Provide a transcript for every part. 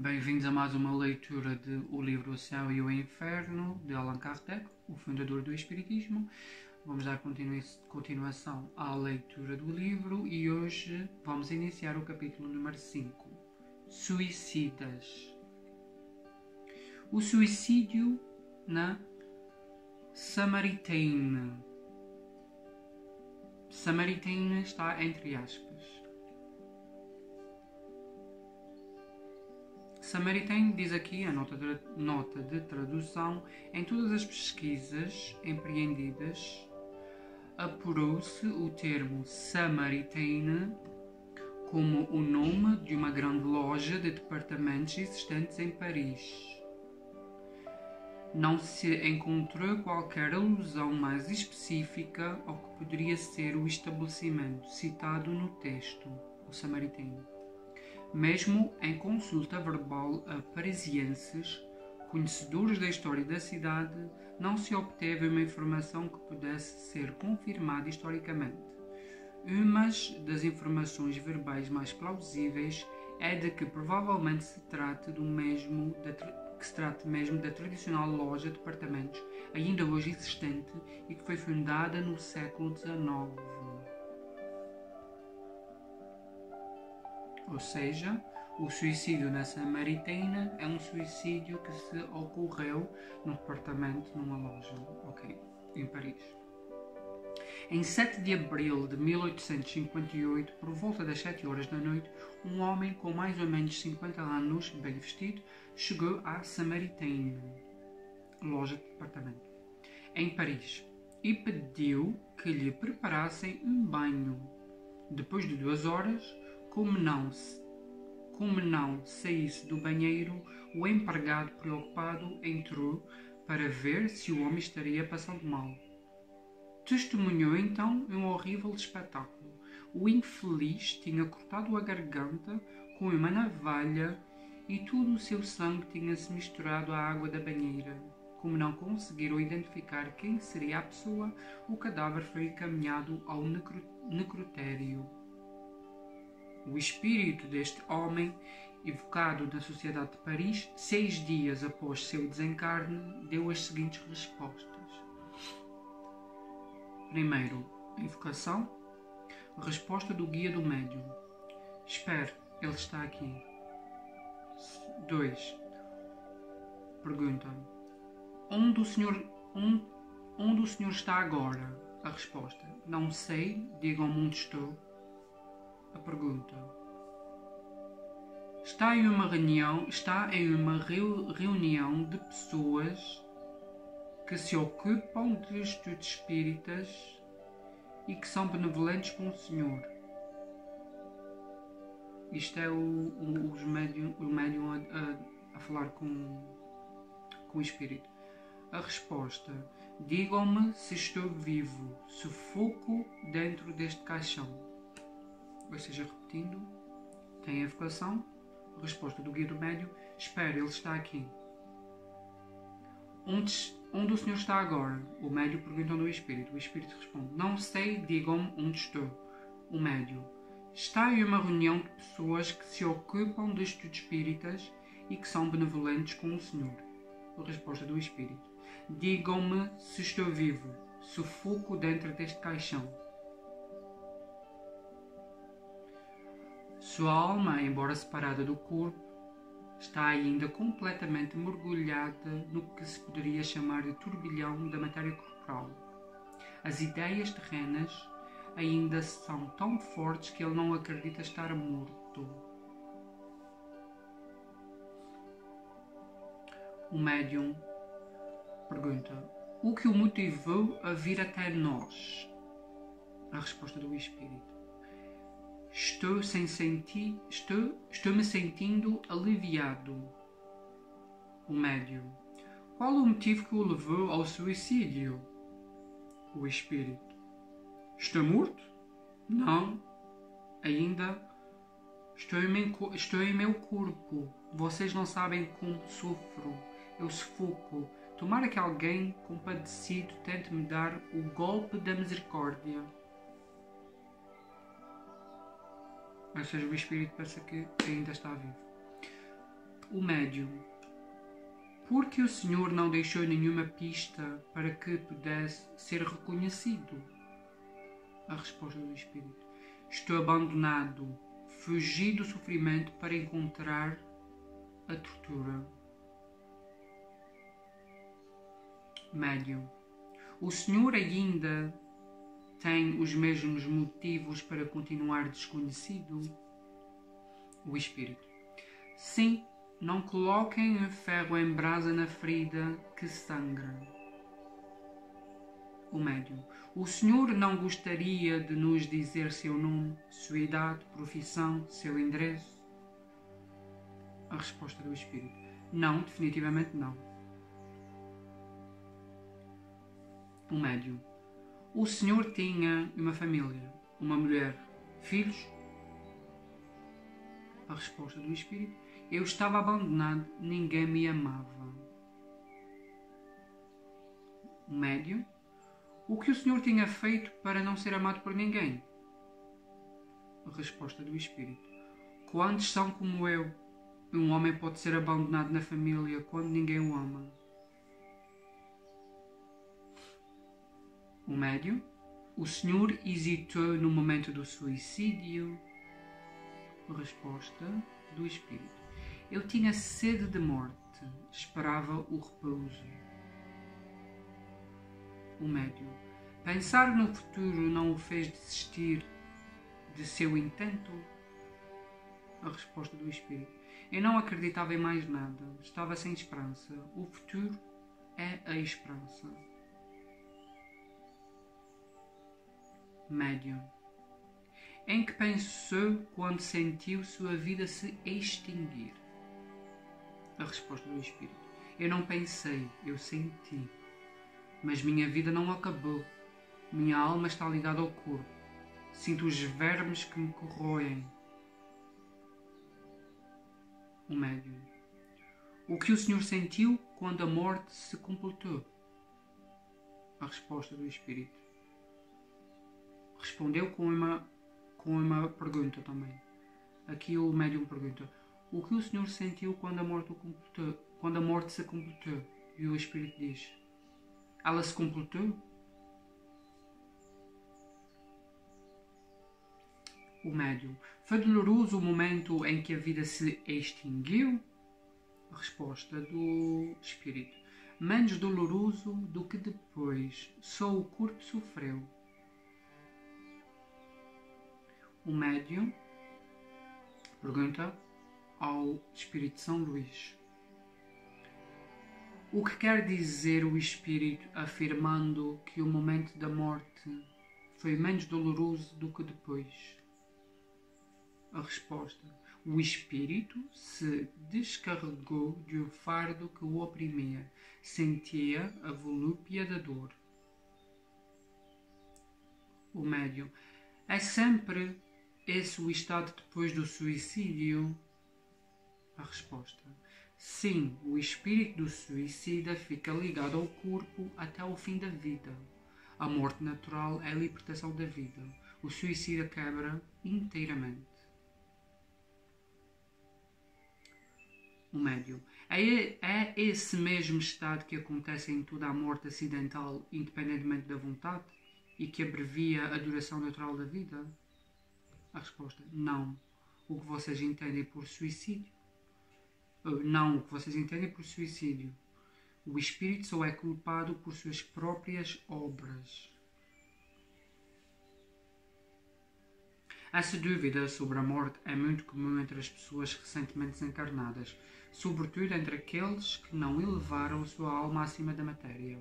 Bem-vindos a mais uma leitura de O Livro O Céu e o Inferno, de Allan Kardec, o fundador do Espiritismo. Vamos dar continuação à leitura do livro e hoje vamos iniciar o capítulo número 5, Suicidas. O suicídio na Samaritaine. Samaritaine está entre aspas. Samaritaine diz aqui a nota de tradução: em todas as pesquisas empreendidas, apurou-se o termo Samaritaine como o nome de uma grande loja de departamentos existentes em Paris. Não se encontrou qualquer alusão mais específica ao que poderia ser o estabelecimento citado no texto, o Samaritaine. Mesmo em consulta verbal a parisienses, conhecedores da história da cidade, não se obteve uma informação que pudesse ser confirmada historicamente. Uma das informações verbais mais plausíveis é de que provavelmente se trate mesmo da tradicional loja de departamentos ainda hoje existente e que foi fundada no século XIX. Ou seja, o suicídio na Samaritaine é um suicídio que se ocorreu num departamento, numa loja, em Paris. Em 7 de abril de 1858, por volta das 7 horas da noite, um homem com mais ou menos 50 anos, bem vestido, chegou à Samaritaine, loja de departamento, em Paris, e pediu que lhe preparassem um banho. Depois de 2 horas, como não saísse do banheiro, o empregado preocupado entrou para ver se o homem estaria passando mal. Testemunhou então um horrível espetáculo. O infeliz tinha cortado a garganta com uma navalha e todo o seu sangue tinha-se misturado à água da banheira. Como não conseguiram identificar quem seria a pessoa, o cadáver foi encaminhado ao necrotério. O espírito deste homem, evocado na Sociedade de Paris, 6 dias após seu desencarne, deu as seguintes respostas. Primeiro, invocação. Resposta do guia do médium. Espere, ele está aqui. 2. Pergunta. Onde o senhor está agora? A resposta. Não sei, digam-me onde estou. A pergunta. Está em uma reunião de pessoas que se ocupam de estudos espíritas e que são benevolentes com o Senhor. Isto é o médium a falar com o espírito. A resposta. Digam-me se estou vivo. Sufoco dentro deste caixão. Ou seja, repetindo, tem a evocação, resposta do guia do médium, espera, ele está aqui. Onde o senhor está agora? O médium pergunta ao espírito. O espírito responde, não sei, digam-me onde estou. O médium, está em uma reunião de pessoas que se ocupam de estudos espíritas e que são benevolentes com o senhor. A resposta do espírito, digam-me se estou vivo, sufoco dentro deste caixão. Sua alma, embora separada do corpo, está ainda completamente mergulhada no que se poderia chamar de turbilhão da matéria corporal. As ideias terrenas ainda são tão fortes que ele não acredita estar morto. O médium pergunta: o que o motivou a vir até nós? A resposta do espírito: Estou me sentindo aliviado. O médium: qual o motivo que o levou ao suicídio? O espírito: estou morto? Não, ainda estou em meu corpo. Vocês não sabem como sofro. Eu sufoco. Tomara que alguém compadecido tente me dar o golpe da misericórdia. Ou seja, o espírito pensa que ainda está vivo. O médium. Porque o Senhor não deixou nenhuma pista para que pudesse ser reconhecido? A resposta do Espírito. Estou abandonado, fugi do sofrimento para encontrar a tortura. Médium. O Senhor ainda tem os mesmos motivos para continuar desconhecido? O Espírito. Sim, não coloquem o ferro em brasa na ferida que sangra. O médium. O Senhor não gostaria de nos dizer seu nome, sua idade, profissão, seu endereço? A resposta do Espírito. Não, definitivamente não. O médium. O Senhor tinha uma família, uma mulher, filhos? A resposta do Espírito. Eu estava abandonado, ninguém me amava. O médium. O que o Senhor tinha feito para não ser amado por ninguém? A resposta do Espírito. Quantos são como eu? Um homem pode ser abandonado na família quando ninguém o ama. O médium. O Senhor hesitou no momento do suicídio? A resposta do Espírito. Eu tinha sede de morte, esperava o repouso. O médium. Pensar no futuro não o fez desistir de seu intento? A resposta do Espírito. Eu não acreditava em mais nada, estava sem esperança. O futuro é a esperança. Médium. Em que pensou quando sentiu sua vida se extinguir? A resposta do Espírito. Eu não pensei, eu senti. Mas minha vida não acabou. Minha alma está ligada ao corpo. Sinto os vermes que me corroem. O médium. O que o Senhor sentiu quando a morte se completou? A resposta do Espírito. Respondeu com uma pergunta também. Aqui o médium pergunta. O que o Senhor sentiu quando a morte se completou? E o Espírito diz. Ela se completou? O médium. Foi doloroso o momento em que a vida se extinguiu? A resposta do Espírito. Menos doloroso do que depois. Só o corpo sofreu. O médium pergunta ao Espírito São Luís. O que quer dizer o Espírito afirmando que o momento da morte foi menos doloroso do que depois? A resposta. O Espírito se descarregou de um fardo que o oprimia. Sentia a volúpia da dor. O médium. É sempre esse o estado depois do suicídio? A resposta. Sim, o espírito do suicida fica ligado ao corpo até o fim da vida. A morte natural é a libertação da vida. O suicida quebra inteiramente. O médium. É esse mesmo estado que acontece em toda a morte acidental, independentemente da vontade, e que abrevia a duração natural da vida? A resposta. Não. O que vocês entendem por suicídio? Não, o que vocês entendem por suicídio. O espírito só é culpado por suas próprias obras. Essa dúvida sobre a morte é muito comum entre as pessoas recentemente desencarnadas, sobretudo entre aqueles que não elevaram a sua alma acima da matéria.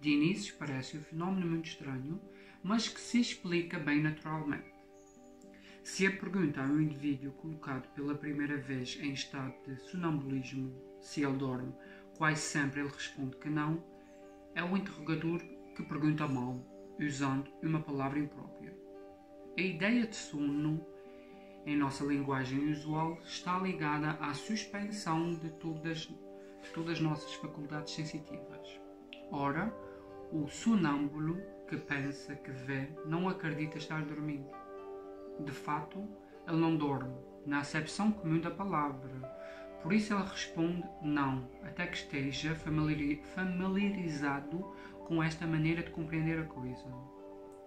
De início parece um fenómeno muito estranho, mas que se explica bem naturalmente. Se a pergunta a um indivíduo colocado pela primeira vez em estado de sonambulismo se ele dorme, quase sempre ele responde que não, é o interrogador que pergunta mal, usando uma palavra imprópria. A ideia de sono, em nossa linguagem usual, está ligada à suspensão de todas as nossas faculdades sensitivas. Ora, o sonâmbulo que pensa que vê não acredita estar dormindo. De fato, ele não dorme, na acepção comum da palavra, Por isso ele responde não, até que esteja familiarizado com esta maneira de compreender a coisa.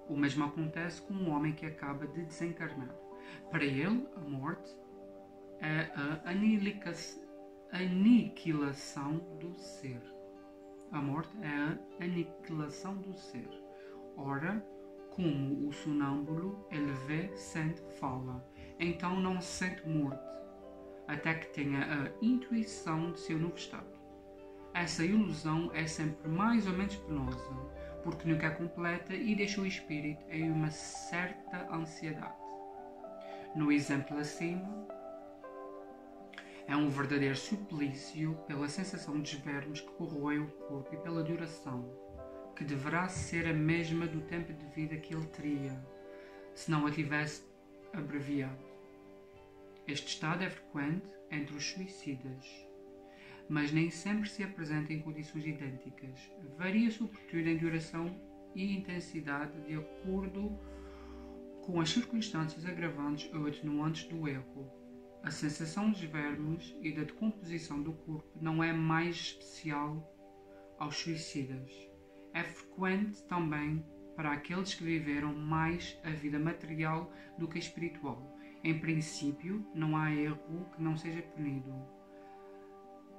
O mesmo acontece com um homem que acaba de desencarnar. Para ele, a morte é a aniquilação do ser. A morte é a aniquilação do ser. Ora, como o sonâmbulo, ele vê, sente, fala. Então não se sente morto, até que tenha a intuição de seu novo estado. Essa ilusão é sempre mais ou menos penosa, porque nunca é completa e deixa o espírito em uma certa ansiedade. No exemplo acima, é um verdadeiro suplício pela sensação dos vermes que corroem o corpo e pela duração, que deverá ser a mesma do tempo de vida que ele teria, se não a tivesse abreviado. Este estado é frequente entre os suicidas, mas nem sempre se apresenta em condições idênticas. Varia sobretudo em duração e intensidade de acordo com as circunstâncias agravantes ou atenuantes do erro. A sensação dos vermes e da decomposição do corpo não é mais especial aos suicidas. É frequente também para aqueles que viveram mais a vida material do que a espiritual. Em princípio, não há erro que não seja punido,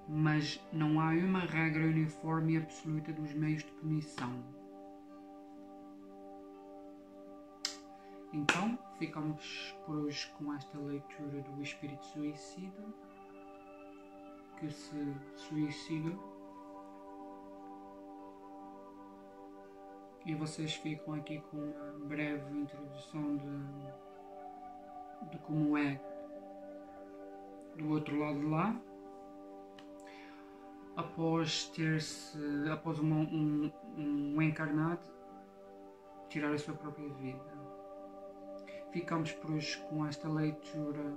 mas não há uma regra uniforme e absoluta dos meios de punição. Então, ficamos por hoje com esta leitura do espírito suicida, que se suicida, e vocês ficam aqui com uma breve introdução de como é do outro lado de lá, após um encarnado tirar a sua própria vida. Ficamos por hoje com esta leitura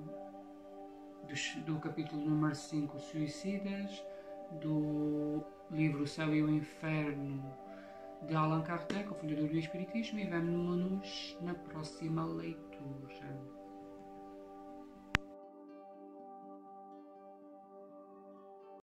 do capítulo número 5, Suicidas, do livro O Céu e o Inferno, de Allan Kardec, o fundador do Espiritismo, e vemo-nos na próxima leitura.